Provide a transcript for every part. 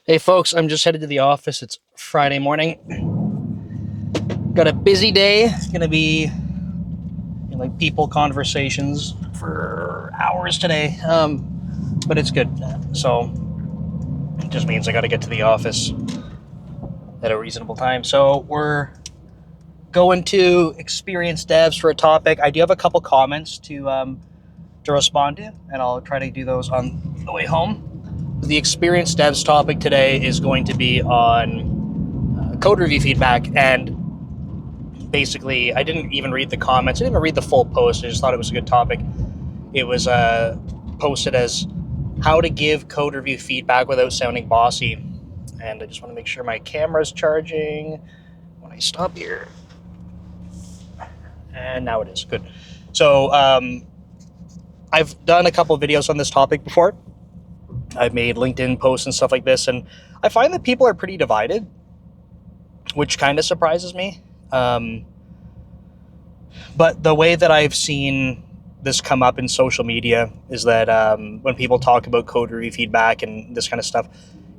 Hey folks, I'm just headed to the office. It's Friday morning. Got a busy day. Gonna be like people conversations for hours today. But it's good. So it just means I got to get to the office at a reasonable time. So we're going to ExperiencedDevs for a topic. I do have a couple comments to respond to, and I'll try to do those on the way home. The ExperiencedDevs topic today is going to be on code review feedback, and basically, I didn't even read the comments. I didn't even read the full post. I just thought it was a good topic. It was posted as how to give code review feedback without sounding bossy. And I just want to make sure my camera's charging when I stop here. And now it is. Good. So I've done a couple of videos on this topic before. I've made LinkedIn posts and stuff like this, and I find that people are pretty divided, which kind of surprises me. But the way that I've seen this come up in social media is that when people talk about code review feedback and this kind of stuff,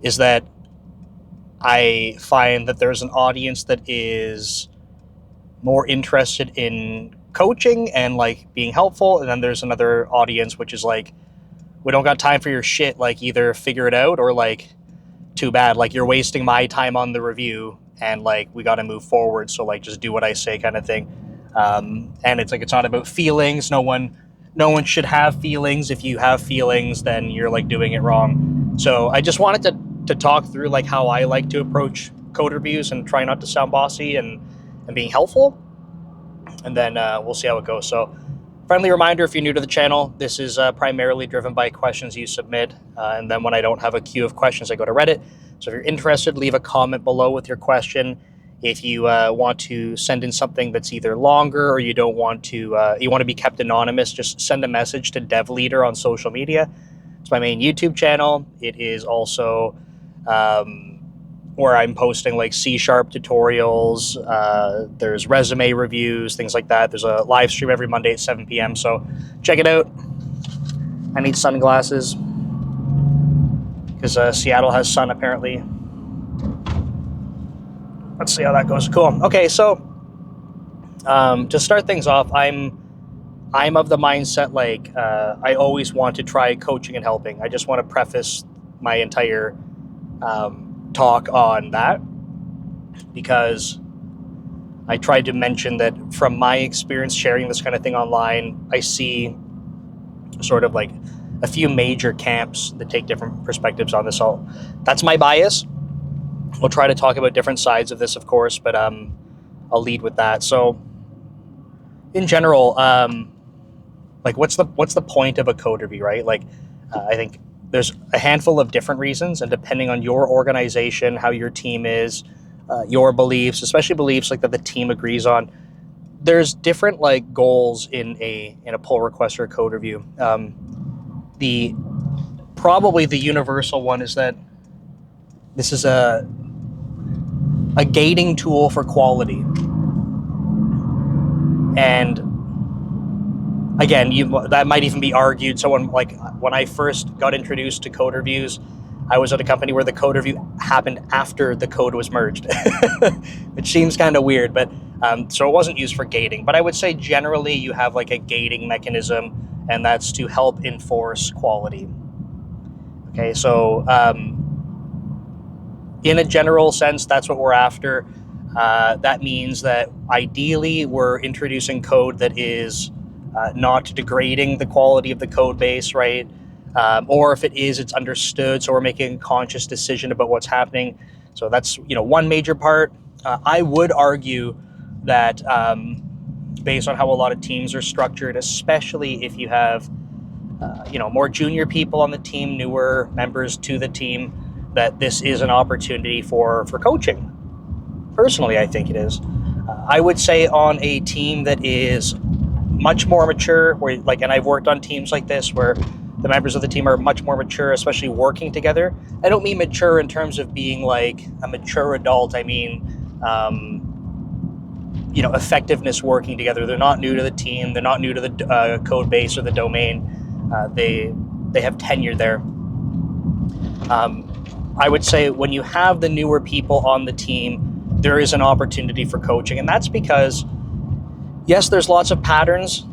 is that I find that there's an audience that is more interested in coaching and like being helpful, and then there's another audience which is like, we don't got time for your shit, like either figure it out or like, too bad, like you're wasting my time on the review and like we got to move forward, so like just do what I say kind of thing. And it's like, it's not about feelings. No one should have feelings. If you have feelings, then you're like doing it wrong. So I just wanted to talk through like how I like to approach code reviews and try not to sound bossy and being helpful, and then we'll see how it goes. So friendly reminder, if you're new to the channel, this is primarily driven by questions you submit, and then when I don't have a queue of questions, I go to Reddit. So if you're interested, leave a comment below with your question. If you want to send in something that's either longer or you don't want to, you want to be kept anonymous, just send a message to Dev Leader on social media. It's my main YouTube channel. It is also where I'm posting like C# tutorials. There's resume reviews, things like that. There's a live stream every Monday at 7 p.m. So check it out. I need sunglasses because Seattle has sun apparently. Let's see how that goes. Cool. Okay, so to start things off, I'm of the mindset like I always want to try coaching and helping. I just want to preface my entire talk on that because I tried to mention that from my experience sharing this kind of thing online, I see sort of like a few major camps that take different perspectives on this. So that's my bias. We'll try to talk about different sides of this, of course, but I'll lead with that. So in general, like what's the point of a code review, right? Like I think there's a handful of different reasons, and depending on your organization, how your team is, your beliefs, especially beliefs like that the team agrees on, there's different like goals in a pull request or a code review. Probably the universal one is that this is a gating tool for quality. And again, that might even be argued. Someone like when I first got introduced to code reviews, I was at a company where the code review happened after the code was merged, which seems kind of weird, but so it wasn't used for gating. But I would say generally you have like a gating mechanism, and that's to help enforce quality. Okay, so in a general sense, that's what we're after. That means that ideally we're introducing code that is not degrading the quality of the code base, right? Or if it is, it's understood, so we're making a conscious decision about what's happening. So that's one major part. I would argue that based on how a lot of teams are structured, especially if you have more junior people on the team, newer members to the team, that this is an opportunity for coaching. Personally, I think it is. I would say on a team that is much more mature, where like, and I've worked on teams like this where the members of the team are much more mature, especially working together. I don't mean mature in terms of being like a mature adult. I mean, effectiveness working together. They're not new to the team. They're not new to the code base or the domain. They have tenure there. I would say when you have the newer people on the team, there is an opportunity for coaching. And that's because, yes, there's lots of patterns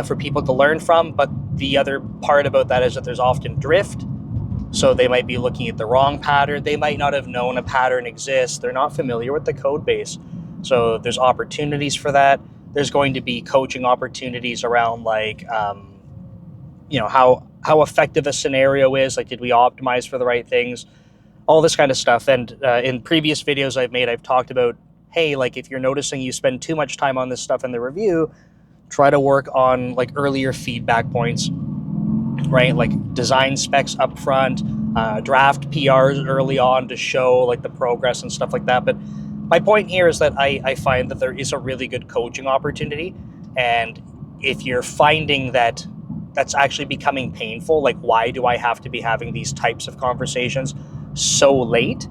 for people to learn from, but the other part about that is that there's often drift. So they might be looking at the wrong pattern. They might not have known a pattern exists. They're not familiar with the code base. So there's opportunities for that. There's going to be coaching opportunities around how effective a scenario is. Like, did we optimize for the right things? All this kind of stuff. And in previous videos I've made, I've talked about, hey, like if you're noticing you spend too much time on this stuff in the review, try to work on like earlier feedback points, right? Like design specs up front, draft PRs early on to show like the progress and stuff like that. But my point here is that I find that there is a really good coaching opportunity. And if you're finding that that's actually becoming painful, like why do I have to be having these types of conversations so late?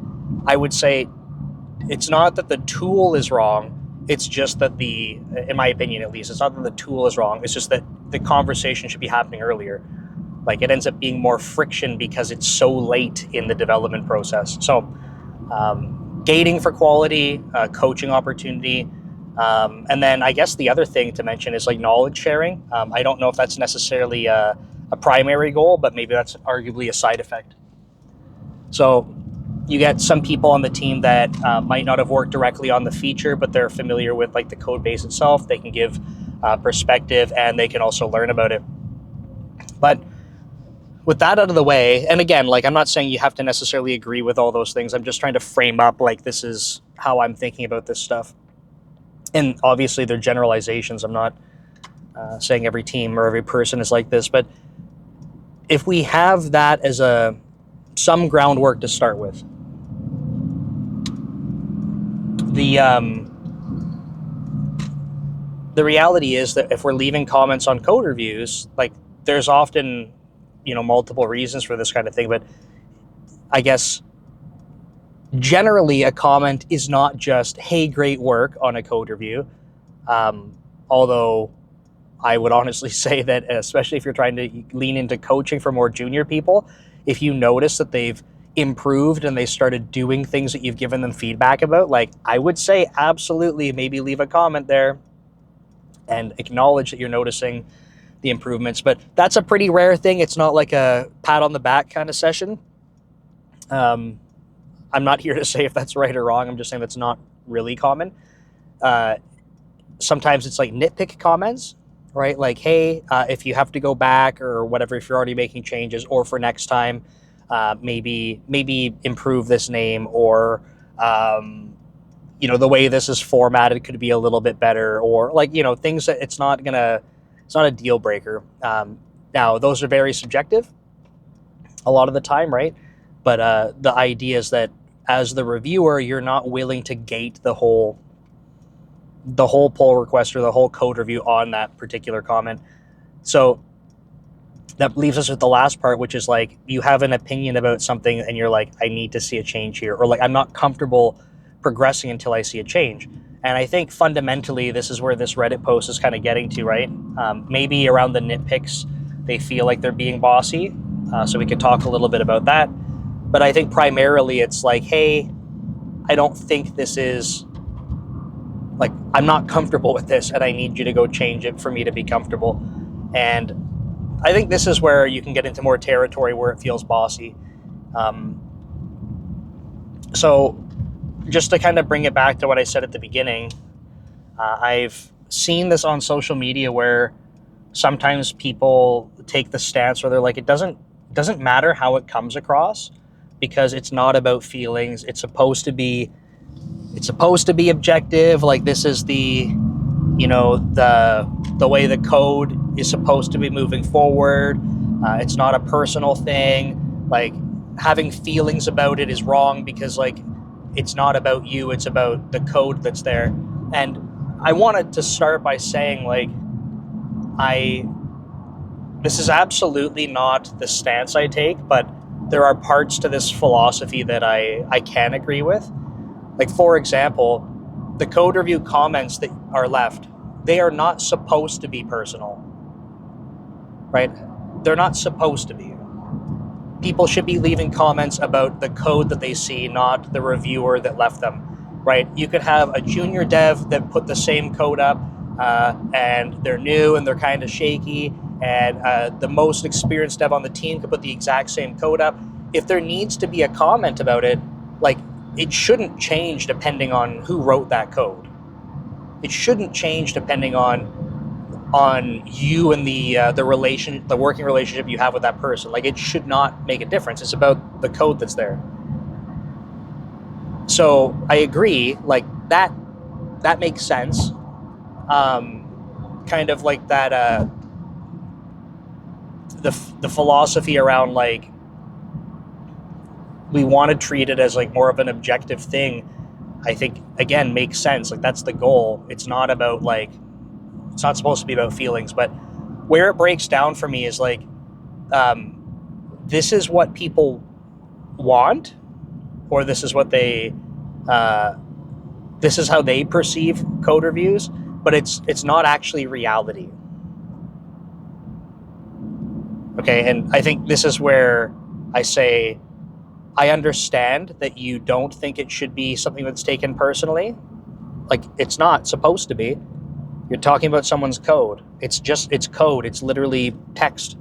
I would say it's not that the tool is wrong. It's just that in my opinion at least, it's not that the tool is wrong. It's just that the conversation should be happening earlier. Like it ends up being more friction because it's so late in the development process. So gating for quality, coaching opportunity. And then I guess the other thing to mention is like knowledge sharing. I don't know if that's necessarily a primary goal, but maybe that's arguably a side effect. So you get some people on the team that might not have worked directly on the feature, but they're familiar with like the code base itself. They can give perspective and they can also learn about it. But with that out of the way, and again, like I'm not saying you have to necessarily agree with all those things. I'm just trying to frame up like this is how I'm thinking about this stuff. And obviously they're generalizations. I'm not saying every team or every person is like this, but if we have that as some groundwork to start with, the reality is that if we're leaving comments on code reviews, like there's often, multiple reasons for this kind of thing, but I guess generally a comment is not just, hey, great work on a code review. Although I would honestly say that, especially if you're trying to lean into coaching for more junior people, if you notice that they've improved and they started doing things that you've given them feedback about, like I would say absolutely maybe leave a comment there and acknowledge that you're noticing the improvements. But that's a pretty rare thing. It's not like a pat on the back kind of session. I'm not here to say if that's right or wrong. I'm just saying that's not really common. Sometimes it's like nitpick comments, right? Like, hey, if you have to go back or whatever, if you're already making changes, or for next time, maybe improve this name, or the way this is formatted could be a little bit better, or like things that it's not a deal breaker. Now those are very subjective a lot of the time, right? But the idea is that as the reviewer, you're not willing to gate the whole pull request or the whole code review on that particular comment. So that leaves us with the last part, which is like you have an opinion about something and you're like, I need to see a change here, or like I'm not comfortable progressing until I see a change. And I think fundamentally this is where this Reddit post is kind of getting to, right? Maybe around the nitpicks, they feel like they're being bossy. So we could talk a little bit about that. But I think primarily it's like, hey, I don't think this is, like, I'm not comfortable with this and I need you to go change it for me to be comfortable. And I think this is where you can get into more territory where it feels bossy. So just to kind of bring it back to what I said at the beginning, I've seen this on social media where sometimes people take the stance where they're like, it doesn't matter how it comes across because it's not about feelings. It's supposed to be objective. Like this is the way the code is supposed to be moving forward. It's not a personal thing. Like having feelings about it is wrong because like it's not about you, it's about the code that's there. And I wanted to start by saying like this is absolutely not the stance I take, but there are parts to this philosophy that I can agree with. Like for example, the code review comments that are left, they are not supposed to be personal, right? They're not supposed to be. people should be leaving comments about the code that they see, not the reviewer that left them, right? You could have a junior dev that put the same code up, and they're new and they're kind of shaky, and the most experienced dev on the team could put the exact same code up. If there needs to be a comment about it, like, it shouldn't change depending on who wrote that code. It shouldn't change depending on you and the working relationship you have with that person. Like, it should not make a difference. It's about the code that's there. So I agree, like, that makes sense. Kind of like that, the philosophy around, like, we want to treat it as like more of an objective thing, I think, again, makes sense. Like, that's the goal. It's not about, like, it's not supposed to be about feelings. But where it breaks down for me is like, this is what people want, or this is what they this is how they perceive code reviews, but it's not actually reality. Okay, and I think this is where I say, I understand that you don't think it should be something that's taken personally. Like, it's not supposed to be. You're talking about someone's code. It's code. It's literally text.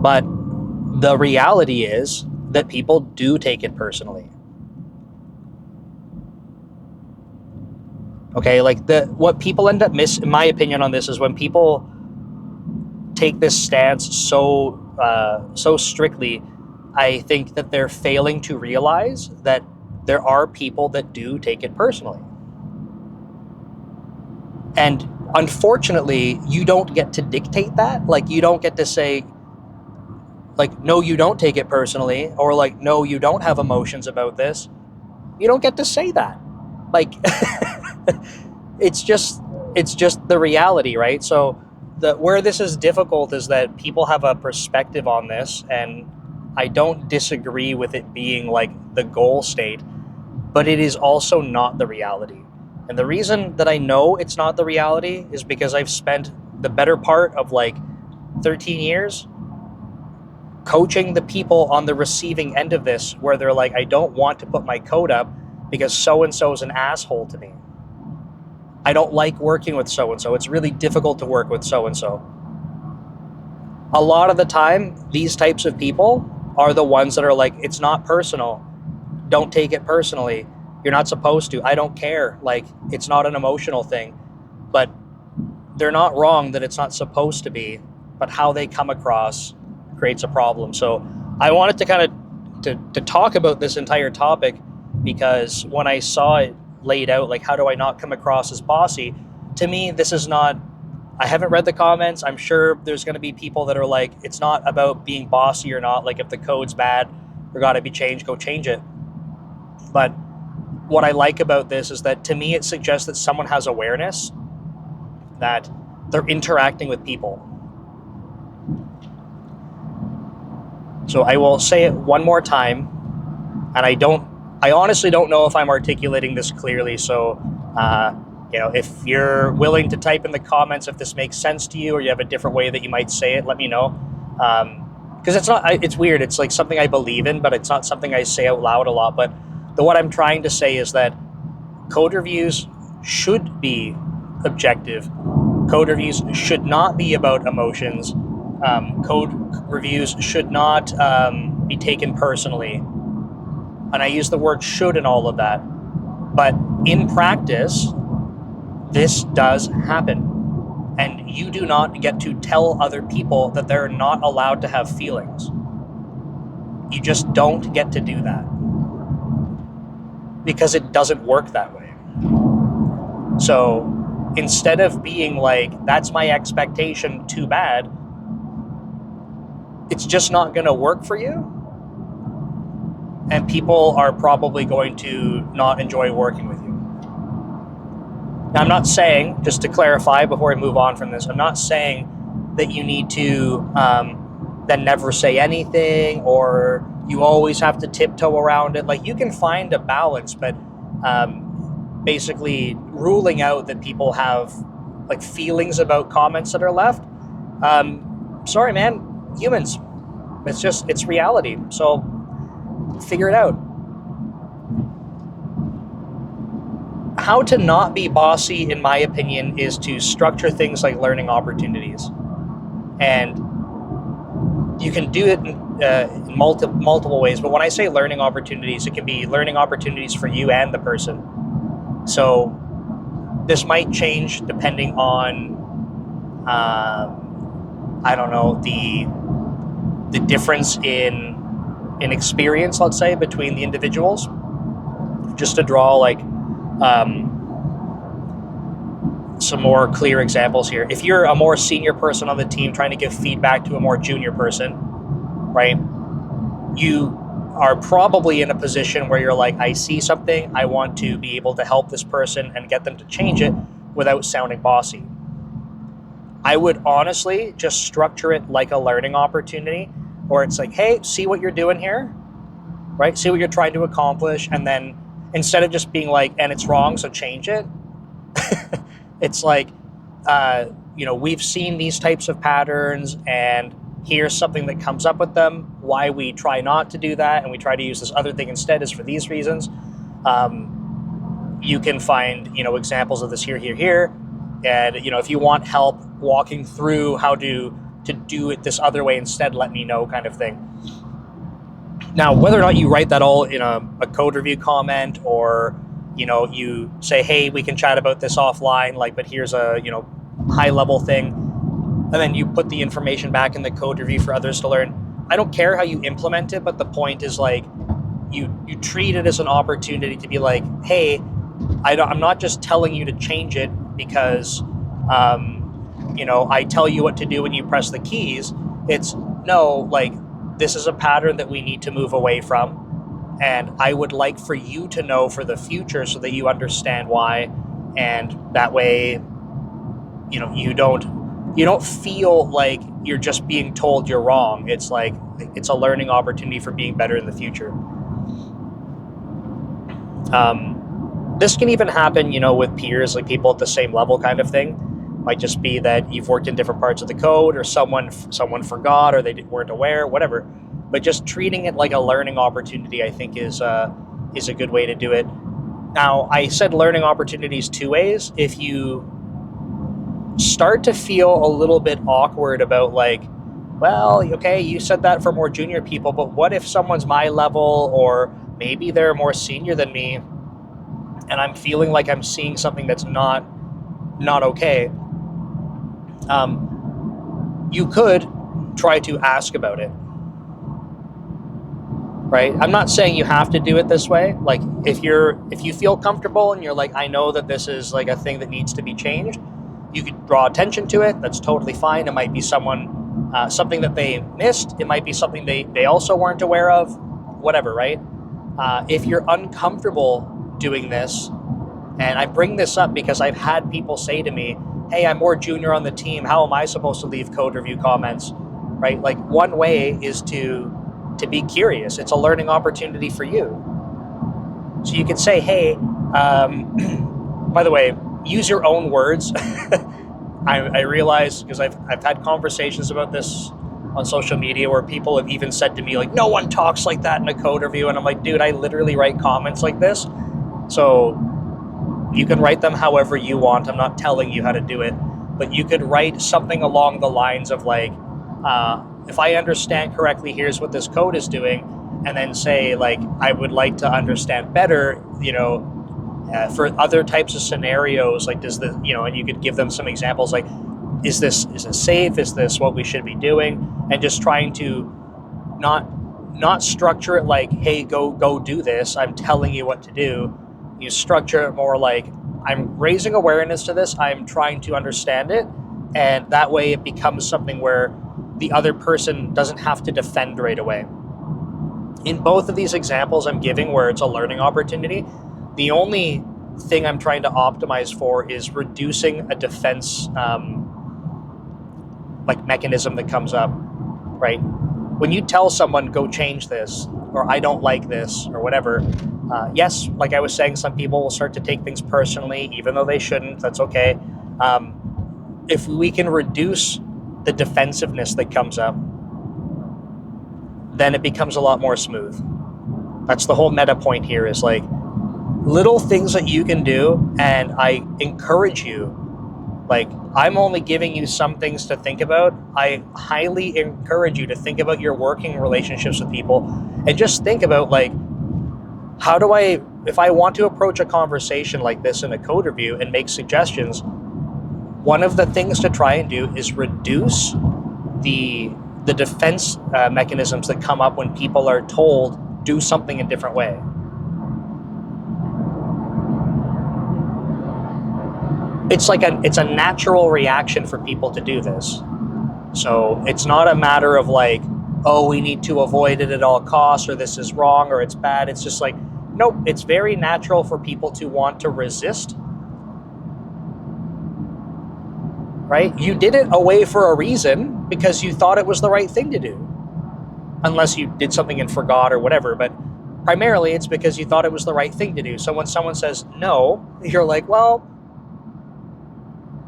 But the reality is that people do take it personally. Okay, like, what people end up in my opinion on this, is when people take this stance so strictly, I think that they're failing to realize that there are people that do take it personally. And unfortunately, you don't get to dictate that. Like, you don't get to say, like, no, you don't take it personally, or like, no, you don't have emotions about this. You don't get to say that. Like, it's just the reality, right? So where this is difficult is that people have a perspective on this, and I don't disagree with it being like the goal state, but it is also not the reality. And the reason that I know it's not the reality is because I've spent the better part of like 13 years coaching the people on the receiving end of this, where they're like, I don't want to put my code up because so-and-so is an asshole to me. I don't like working with so-and-so. It's really difficult to work with so-and-so. A lot of the time, these types of people are the ones that are like, it's not personal. Don't take it personally. You're not supposed to. I don't care. Like, it's not an emotional thing. But they're not wrong that it's not supposed to be, but how they come across creates a problem. So I wanted to kind of to talk about this entire topic, because when I saw it laid out, like, how do I not come across as bossy? To me, this is not, I haven't read the comments. I'm sure there's going to be people that are like, it's not about being bossy or not. Like, if the code's bad or got to be changed, go change it. But what I like about this is that, to me, it suggests that someone has awareness that they're interacting with people. So I will say it one more time, and I honestly don't know if I'm articulating this clearly. So, if you're willing to type in the comments if this makes sense to you, or you have a different way that you might say it, let me know. Because it's weird. It's like something I believe in, but it's not something I say out loud a lot. But what I'm trying to say is that code reviews should be objective. Code reviews should not be about emotions. Code reviews should not be taken personally. And I use the word should in all of that. But in practice, this does happen. And you do not get to tell other people that they're not allowed to have feelings. You just don't get to do that, because it doesn't work that way. So instead of being like, that's my expectation, too bad, it's just not going to work for you. And people are probably going to not enjoy working with you. Now, I'm not saying, just to clarify before I move on from this, I'm not saying that you need to then never say anything, or you always have to tiptoe around it. Like, you can find a balance, but basically ruling out that people have like feelings about comments that are left, sorry, man, humans. It's reality. So figure it out. How to not be bossy, in my opinion, is to structure things like learning opportunities. And you can do it in multiple ways. But when I say learning opportunities, it can be learning opportunities for you and the person. So this might change depending on, I don't know, the difference in experience, let's say, between the individuals. Just to draw like some more clear examples here. If you're a more senior person on the team trying to give feedback to a more junior person, right, you are probably in a position where you're like, I see something, I want to be able to help this person and get them to change it without sounding bossy. I would honestly just structure it like a learning opportunity, or it's like, hey, see what you're doing here, right? See what you're trying to accomplish, and then instead of just being like, and it's wrong, so change it, it's like, we've seen these types of patterns, and here's something that comes up with them. Why we try not to do that, and we try to use this other thing instead is for these reasons. You can find, examples of this here. And, if you want help walking through how to do it this other way instead, let me know, kind of thing. Now, whether or not you write that all in a code review comment, or, you say, hey, we can chat about this offline, but here's a, high level thing, and then you put the information back in the code review for others to learn. I don't care how you implement it, but the point is you treat it as an opportunity to be like, hey, I'm not just telling you to change it because, I tell you what to do when you press the keys. It's no, this is a pattern that we need to move away from. And I would like for you to know for the future so that you understand why. And that way, you don't feel like you're just being told you're wrong. It's like, it's a learning opportunity for being better in the future. This can even happen, with peers, like people at the same level, kind of thing. Might just be that you've worked in different parts of the code, or someone forgot, or they weren't aware, whatever. But just treating it like a learning opportunity, I think, is a good way to do it. Now, I said learning opportunities two ways. If you start to feel a little bit awkward about well, okay, you said that for more junior people, but what if someone's my level, or maybe they're more senior than me, and I'm feeling like I'm seeing something that's not okay? You could try to ask about it, right? I'm not saying you have to do it this way. If you feel comfortable and you're like, I know that this is like a thing that needs to be changed, you could draw attention to it. That's totally fine. It might be something that they missed. It might be something they also weren't aware of, whatever, right? If you're uncomfortable doing this, and I bring this up because I've had people say to me, hey, I'm more junior on the team, how am I supposed to leave code review comments, right? One way is to be curious. It's a learning opportunity for you. So you could say, hey, by the way, use your own words. I realize, because I've had conversations about this on social media where people have even said to me, no one talks like that in a code review. And I'm like, dude, I literally write comments like this. So you can write them however you want. I'm not telling you how to do it. But you could write something along the lines of if I understand correctly, here's what this code is doing. And then say, I would like to understand better, for other types of scenarios, does the, and you could give them some examples, is this safe? Is this what we should be doing? And just trying to not structure it hey, go do this, I'm telling you what to do. You structure it more I'm raising awareness to this, I'm trying to understand it, and that way it becomes something where the other person doesn't have to defend right away. In both of these examples I'm giving where it's a learning opportunity, the only thing I'm trying to optimize for is reducing a defense mechanism that comes up, right? When you tell someone, go change this, or I don't like this, or whatever, yes, like I was saying, some people will start to take things personally, even though they shouldn't. That's okay. if we can reduce the defensiveness that comes up, then it becomes a lot more smooth. That's the whole meta point here, is like little things that you can do, and I encourage you. Like, I'm only giving you some things to think about. I highly encourage you to think about your working relationships with people and just think about, like, how do I, if I want to approach a conversation like this in a code review and make suggestions, one of the things to try and do is reduce the defense mechanisms that come up when people are told do something a different way. It's a natural reaction for people to do this. So it's not a matter of like, oh, we need to avoid it at all costs, or this is wrong, or it's bad. It's just like, nope, it's very natural for people to want to resist. Right? You did it away for a reason because you thought it was the right thing to do. Unless you did something and forgot or whatever, but primarily it's because you thought it was the right thing to do. So when someone says no, you're like, well,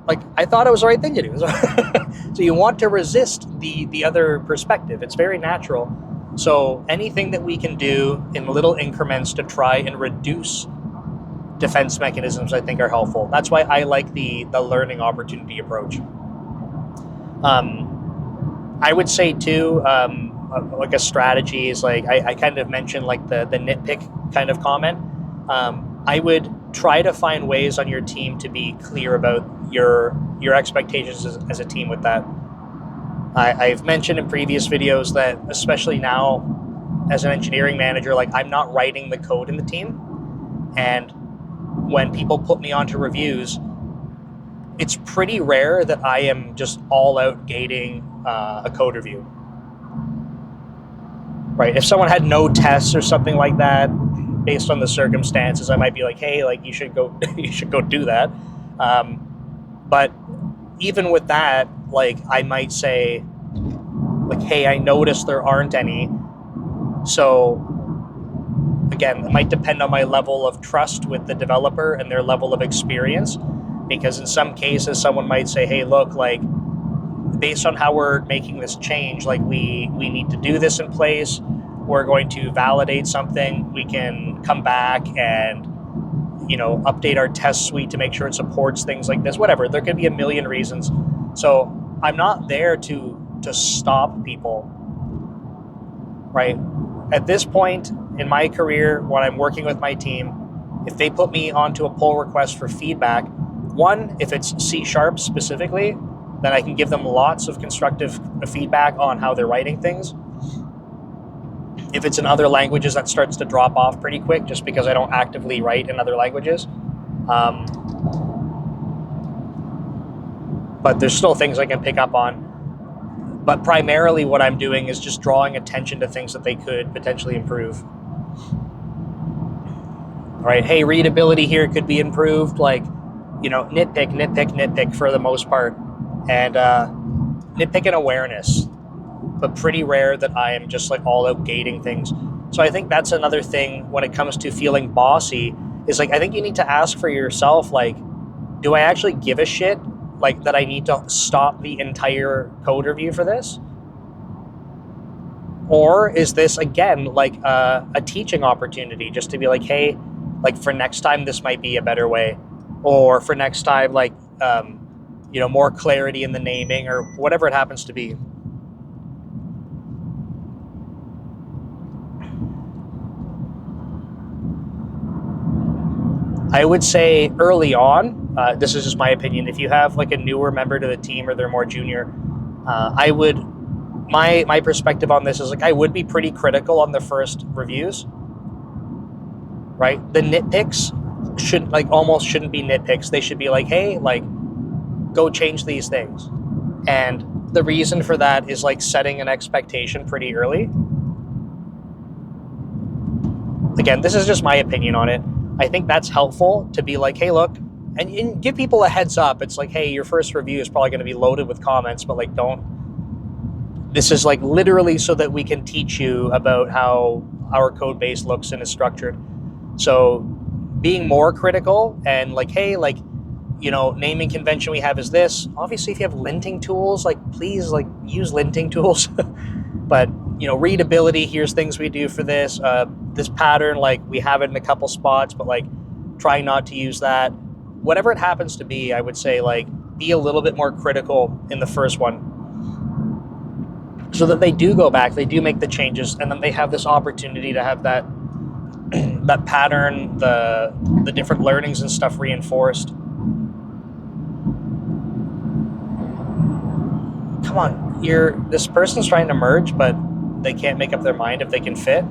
like, I thought it was the right thing to do. So you want to resist the other perspective. It's very natural. So anything that we can do in little increments to try and reduce defense mechanisms, I think, are helpful. That's why I like the learning opportunity approach. I would say too, like a strategy is like, I kind of mentioned like the nitpick kind of comment. I would try to find ways on your team to be clear about your expectations as a team with that. I've mentioned in previous videos that, especially now as an engineering manager, like, I'm not writing the code in the team. And when people put me onto reviews, it's pretty rare that I am just all out gating a code review. Right? If someone had no tests or something like that, based on the circumstances, I might be like, hey, like, you should go do that. But even with that, like, I might say, like, hey, I noticed there aren't any. So again, it might depend on my level of trust with the developer and their level of experience, because in some cases someone might say, hey, look, like, based on how we're making this change, like, we need to do this in place. We're going to validate something. We can come back and, update our test suite to make sure it supports things like this, whatever. There could be a million reasons. So I'm not there to stop people, right? At this point in my career, when I'm working with my team, if they put me onto a pull request for feedback, one, if it's C# specifically, then I can give them lots of constructive feedback on how they're writing things. If it's in other languages, that starts to drop off pretty quick, just because I don't actively write in other languages. But there's still things I can pick up on. But primarily what I'm doing is just drawing attention to things that they could potentially improve. All right, hey, readability here could be improved. Like, nitpick for the most part. And nitpick and awareness. But pretty rare that I am just like all out gating things. So I think that's another thing when it comes to feeling bossy, is like, I think you need to ask for yourself, like, do I actually give a shit, like, that I need to stop the entire code review for this? Or is this, again, like a teaching opportunity, just to be like, hey, like, for next time, this might be a better way. Or for next time, like, more clarity in the naming, or whatever it happens to be. I would say early on, this is just my opinion, if you have like a newer member to the team or they're more junior, my perspective on this is like, I would be pretty critical on the first reviews, right? The nitpicks almost shouldn't be nitpicks. They should be like, hey, like, go change these things. And the reason for that is like setting an expectation pretty early. Again, this is just my opinion on it. I think that's helpful to be like, hey, look, and give people a heads up. It's like, hey, your first review is probably going to be loaded with comments, but like, this is like literally so that we can teach you about how our code base looks and is structured. So being more critical and like, hey, like, naming convention we have is this. Obviously, if you have linting tools, like, please, like, use linting tools. But, readability, here's things we do for this. This pattern, like, we have it in a couple spots, but, like, try not to use that. Whatever it happens to be, I would say, like, be a little bit more critical in the first one, so that they do go back, they do make the changes, and then they have this opportunity to have that that pattern, the different learnings and stuff reinforced. Come on, this person's trying to merge, but they can't make up their mind if they can fit.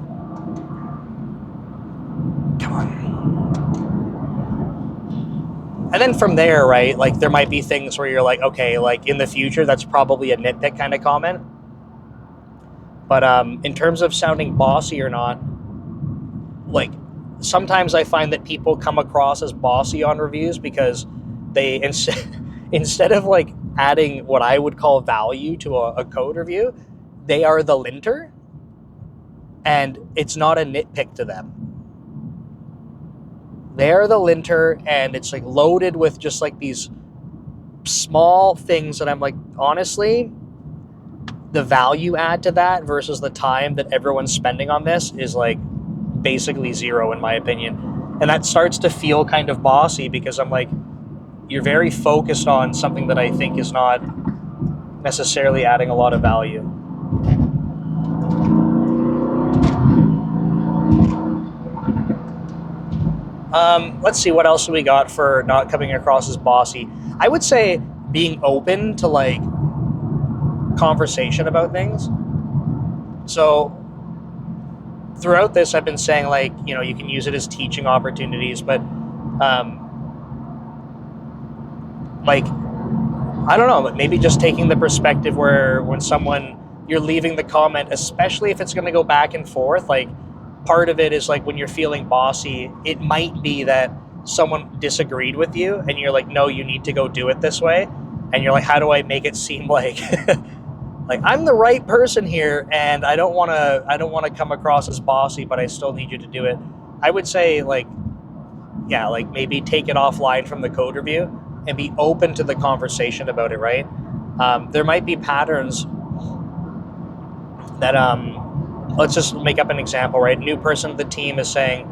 Come on. And then from there, right, like, there might be things where you're like, okay, like, in the future, that's probably a nitpick kind of comment. But in terms of sounding bossy or not, like, sometimes I find that people come across as bossy on reviews because they, instead of, like, adding what I would call value to a code review, they are the linter, and it's not a nitpick to them. They're the linter, and it's, like, loaded with just, like, these small things that I'm like, honestly, the value add to that versus the time that everyone's spending on this is, like, basically zero, in my opinion. And that starts to feel kind of bossy because I'm like, you're very focused on something that I think is not necessarily adding a lot of value. Let's see, what else do we got for not coming across as bossy? I would say being open to, like, conversation about things. So throughout this, I've been saying, like, you can use it as teaching opportunities, but like, I don't know, but maybe just taking the perspective where when you're leaving the comment, especially if it's going to go back and forth, like, part of it is, like, when you're feeling bossy, it might be that someone disagreed with you and you're like, no, you need to go do it this way. And you're like, how do I make it seem like like, I'm the right person here, and I don't want to come across as bossy, but I still need you to do it. I would say, like, yeah, like, maybe take it offline from the code review and be open to the conversation about it, right? There might be patterns that, let's just make up an example, right? New person of the team is saying,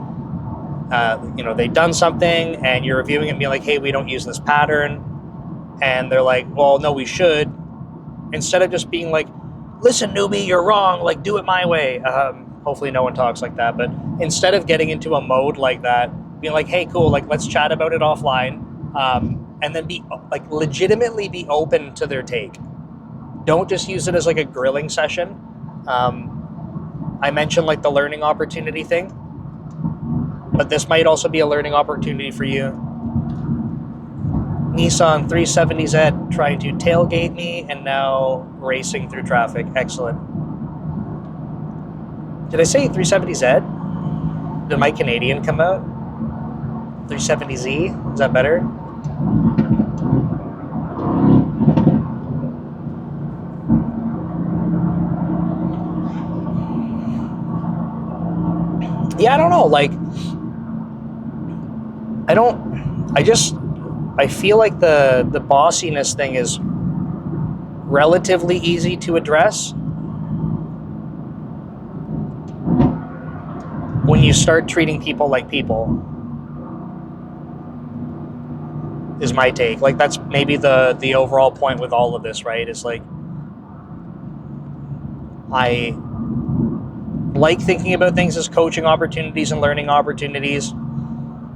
they've done something, and you're reviewing it and being like, hey, we don't use this pattern. And they're like, well, no, we should. Instead of just being like, listen, newbie, you're wrong, like, do it my way. Hopefully no one talks like that. But instead of getting into a mode like that, being like, hey, cool, like, let's chat about it offline. And then legitimately be open to their take. Don't just use it as, like, a grilling session. I mentioned, like, the learning opportunity thing, but this might also be a learning opportunity for you. Nissan 370Z trying to tailgate me and now racing through traffic. Excellent. Did I say 370Z? Did my Canadian come out? 370Z? Is that better? Yeah, I don't know. Like, I feel like the bossiness thing is relatively easy to address when you start treating people like people, is my take. Like, that's maybe the overall point with all of this, right? Is, like, I like thinking about things as coaching opportunities and learning opportunities.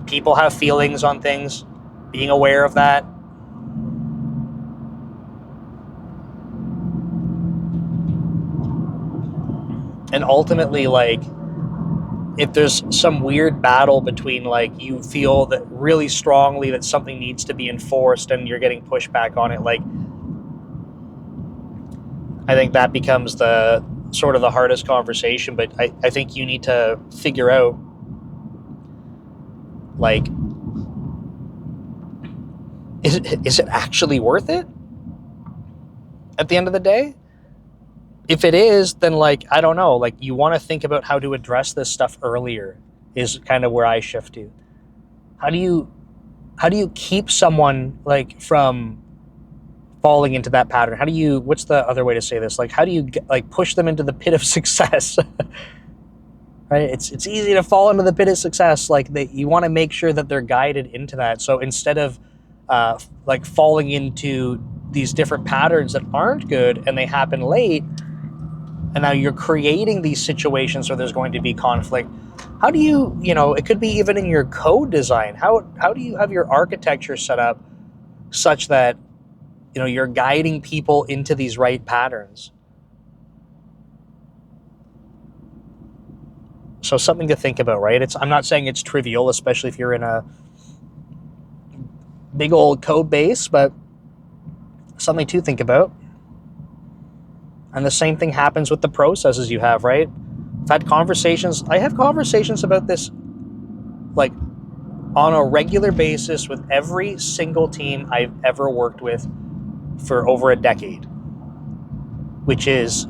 People have feelings on things. Being aware of that. And ultimately, like, if there's some weird battle between, like, you feel that really strongly that something needs to be enforced and you're getting pushback on it, like, I think that becomes the sort of the hardest conversation. But I think you need to figure out, like, is it actually worth it at the end of the day? If it is, then, like, I don't know, like, you want to think about how to address this stuff earlier is kind of where I shift to. How do you how do you keep someone like from falling into that pattern? How do you, what's the other way to say this? Like, how do you like push them into the pit of success? Right? It's easy to fall into the pit of success. Like you want to make sure that they're guided into that. So instead of like falling into these different patterns that aren't good and they happen late, and now you're creating these situations where there's going to be conflict. How do you, it could be even in your code design. How do you have your architecture set up such that, you're guiding people into these right patterns? So something to think about, right? I'm not saying it's trivial, especially if you're in a big old code base, but something to think about. And the same thing happens with the processes you have, right? I have conversations about this like on a regular basis with every single team I've ever worked with for over a decade, which is,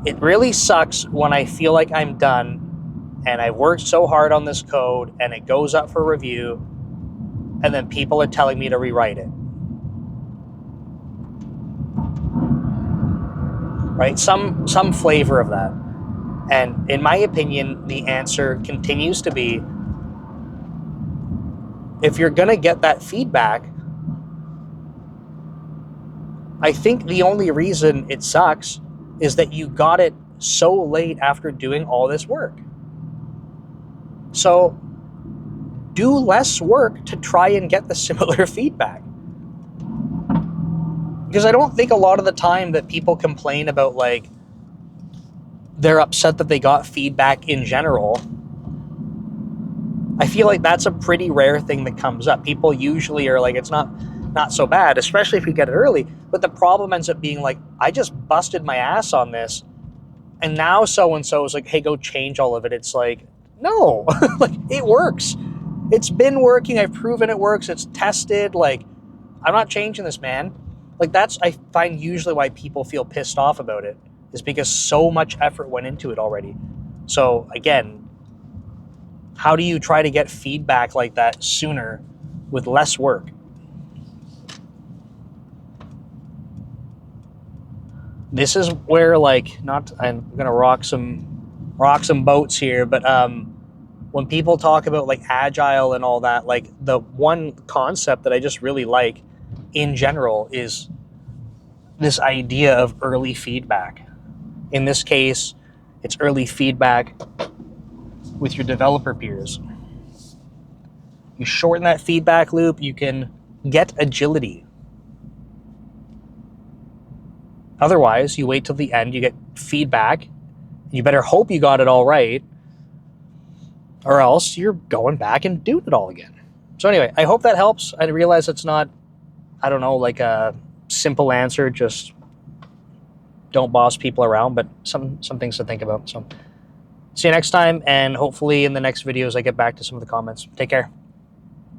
it really sucks when I feel like I'm done and I've worked so hard on this code and it goes up for review and then people are telling me to rewrite it. Right? Some flavor of that. And in my opinion, the answer continues to be, if you're going to get that feedback, I think the only reason it sucks is that you got it so late after doing all this work. So do less work to try and get the similar feedback. Because I don't think a lot of the time that people complain about, like, they're upset that they got feedback in general, I feel like that's a pretty rare thing that comes up. People usually are like, it's not so bad, especially if you get it early. But the problem ends up being like, I just busted my ass on this, and now so-and-so is like, hey, go change all of it. It's like, no, like, it works. It's been working. I've proven it works. It's tested. Like, I'm not changing this, man. Like, that's, I find usually why people feel pissed off about it, is because so much effort went into it already. So again, how do you try to get feedback like that sooner with less work? This is where, like, I'm gonna rock some boats here, but when people talk about like agile and all that, like, the one concept that I just really like in general is this idea of early feedback. In this case, it's early feedback with your developer peers. You shorten that feedback loop, you can get agility. Otherwise, you wait till the end, you get feedback, you better hope you got it all right, or else you're going back and doing it all again. So anyway, I hope that helps. I realize it's not, I don't know, like a simple answer, just don't boss people around, but some things to think about. So see you next time, and hopefully in the next videos I get back to some of the comments. Take care.